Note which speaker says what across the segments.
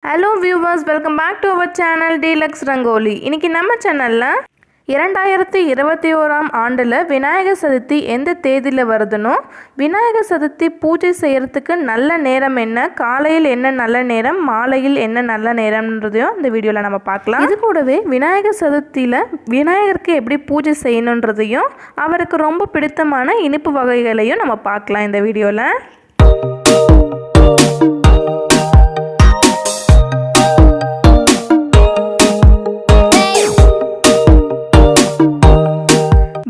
Speaker 1: Hello viewers, welcome back to our channel DELUXE RANGOLI. இன்னைக்கு நம்ம சேனல்ல 2021 ஆண்டுல விநாயகர் சதுர்த்தி எந்த தேதியில வருதுனோ விநாயகர் சதுர்த்தி பூஜை செய்யறதுக்கு நல்ல நேரம் என்ன, காலையில் என்ன நல்ல நேரம், மாலையில் என்ன நல்ல நேரம்ன்றதையும் இந்த வீடியோல நம்ம பார்க்கலாம். இது கூடவே விநாயகர் சதுர்த்தியில விநாயகருக்கு எப்படி பூஜை செய்யணுன்றதையும் அவருக்கு ரொம்ப பிடித்தமான இனிப்பு வகைகளையும் நம்ம பார்க்கலாம் இந்த வீடியோல.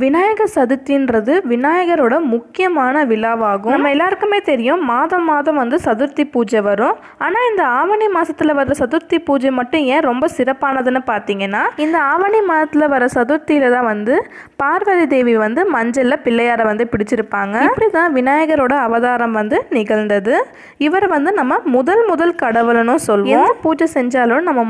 Speaker 1: விநாயகர் சதுர்த்தின்றது விநாயகரோட முக்கியமான விழாவாகும். நம்ம எல்லாருக்குமே தெரியும் மாதம் வந்து சதுர்த்தி பூஜை வரும். ஆனால் இந்த ஆவணி மாதத்தில் வர சதுர்த்தி பூஜை மட்டும் ஏன் ரொம்ப சிறப்பானதுன்னு பார்த்தீங்கன்னா, இந்த ஆவணி மாதத்தில் வர சதுர்த்தியில தான் பார்வதி தேவி மஞ்சளில் பிள்ளையாரை பிடிச்சிருப்பாங்க. இப்படி தான் விநாயகரோட அவதாரம் நிகழ்ந்தது. இவர் நம்ம முதல் கடவுள்னு சொல்லுவோம். பூஜை செஞ்சாலும் நம்ம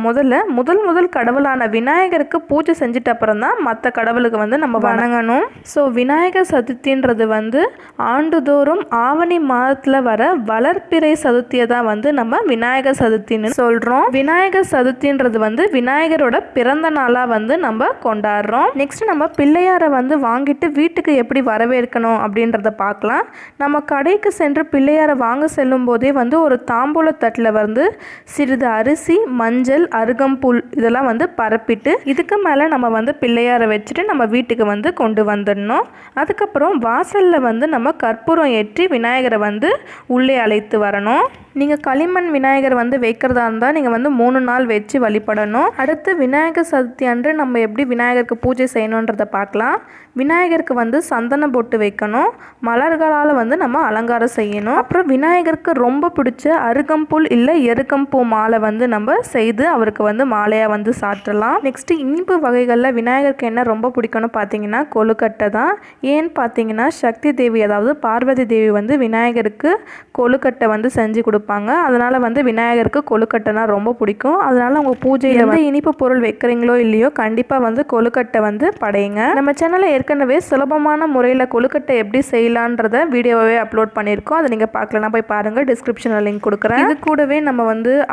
Speaker 1: முதல் கடவுளான விநாயகருக்கு பூஜை செஞ்சிட்ட அப்புறம் தான் மற்ற கடவுளுக்கு நம்ம வணங்கணும். ஸோ விநாயகர் சதுர்த்தின்றது ஆண்டுதோறும் ஆவணி மாதத்தில் வர வளர்ப்பிறை சதுர்த்தியை தான் நம்ம விநாயகர் சதுர்த்தின்னு சொல்கிறோம். விநாயகர் சதுர்த்தின்றது விநாயகரோட பிறந்த நாளாக நம்ம கொண்டாடுறோம். நெக்ஸ்ட் நம்ம பிள்ளையாரை வாங்கிட்டு வீட்டுக்கு எப்படி வரவேற்கணும் அப்படின்றத பார்க்கலாம். நம்ம கடைக்கு சென்று பிள்ளையாரை வாங்க செல்லும் போதே ஒரு தாம்பூல தட்டில் சிறிது அரிசி, மஞ்சள், அருகம்புல் இதெல்லாம் பரப்பிட்டு இதுக்கு மேலே நம்ம பிள்ளையாரை வச்சுட்டு நம்ம வீட்டுக்கு கொண்டு வந்துடணும். அதுக்கப்புறம் வாசலில் நம்ம கற்பூரம் ஏற்றி விநாயகரை உள்ளே அழைத்து வரணும். நீங்கள் களிமண் விநாயகர் வைக்கிறதா இருந்தால் நீங்கள் 3 நாள் வச்சு வழிபடணும். அடுத்து விநாயகர் சதுர்த்தி அன்று நம்ம எப்படி விநாயகருக்கு பூஜை செய்யணுன்றதை பார்க்கலாம். விநாயகருக்கு சந்தன பொட்டு வைக்கணும். மலர்களால் நம்ம அலங்காரம் செய்யணும். அப்புறம் விநாயகருக்கு ரொம்ப பிடிச்ச அருகம்புல் இல்லை எருக்கம்பூ மாலை நம்ம செய்து அவருக்கு மாலையாக சாற்றலாம். நெக்ஸ்ட் இனிப்பு வகைகளில் விநாயகருக்கு என்ன ரொம்ப பிடிக்கும்னு பார்த்தீங்கன்னா கொழுக்கட்டை தான். ஏன்னு பார்த்தீங்கன்னா சக்தி தேவி அதாவது பார்வதி தேவி விநாயகருக்கு கொழுக்கட்டை செஞ்சு கொடுப்பாங்க. அதனால் விநாயகருக்கு கொழுக்கட்டைனா ரொம்ப பிடிக்கும். அதனால் உங்கள் பூஜையில் இனிப்பு பொருள் வைக்கிறீங்களோ இல்லையோ கண்டிப்பாக கொழுக்கட்டை படையுங்க. நம்ம சேனலில் ஏற்கனவே சுலபமான முறையில் கொழுக்கட்டை எப்படி செய்யலான்றத வீடியோவே அப்லோட் பண்ணியிருக்கோம். அதை நீங்கள் பார்க்கலன்னா போய் பாருங்கள், டிஸ்கிரிப்ஷனில் லிங்க் கொடுக்குறேன். இது கூடவே நம்ம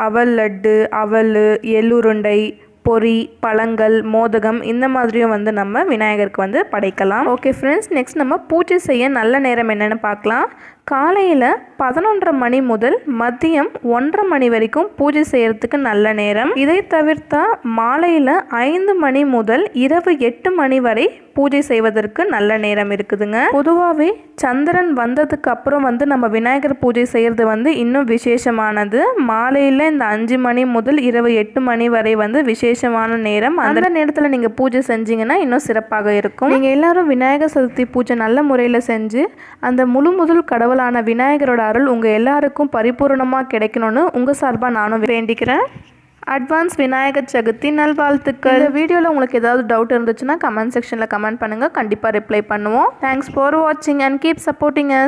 Speaker 1: அவல் லட்டு, அவல், எள்ளுருண்டை, பொரி, பழங்கள், மோதகம் இந்த மாதிரியும் நம்ம விநாயகருக்கு படைக்கலாம். ஓகே ஃப்ரெண்ட்ஸ், நெக்ஸ்ட் நம்ம பூஜை செய்ய நல்ல நேரம் என்னென்னு பார்க்கலாம். காலையில் 11:30 மணி முதல் மதியம் 1:30 மணி வரைக்கும் பூஜை செய்கிறதுக்கு நல்ல நேரம். இதை தவிர்த்தா மாலையில் 5 மணி முதல் இரவு 8 மணி வரை பூஜை செய்வதற்கு நல்ல நேரம் இருக்குதுங்க. பொதுவாகவே சந்திரன் வந்ததுக்கு அப்புறம் நம்ம விநாயகர் பூஜை செய்கிறது இன்னும் விசேஷமானது. மாலையில் இந்த 5 மணி முதல் இரவு 8 மணி வரை விசேஷமான நேரம். அந்த நேரத்தில் நீங்கள் பூஜை செஞ்சீங்கன்னா இன்னும் சிறப்பாக இருக்கும். நீங்கள் எல்லாரும் விநாயகர் சதுர்த்தி பூஜை நல்ல முறையில் செஞ்சு அந்த முதல் கடவுளான விநாயகரோட அருள் உங்கள் எல்லாருக்கும் பரிபூர்ணமாக கிடைக்கணும்னு உங்கள் சார்பாக நானும் வேண்டிக்கிறேன். அட்வான்ஸ் விநாயகர் சதுர்த்தி நல்வாழ்த்துக்கள். இந்த வீடியோவில் உங்களுக்கு ஏதாவது டவுட் இருந்துச்சுன்னா கமெண்ட் செக்ஷனில் கமெண்ட் பண்ணுங்கள், கண்டிப்பாக ரிப்ளை பண்ணுவோம். தேங்க்ஸ் ஃபார் வாட்சிங் அண்ட் கீப் சப்போர்ட்டிங் அஸ்.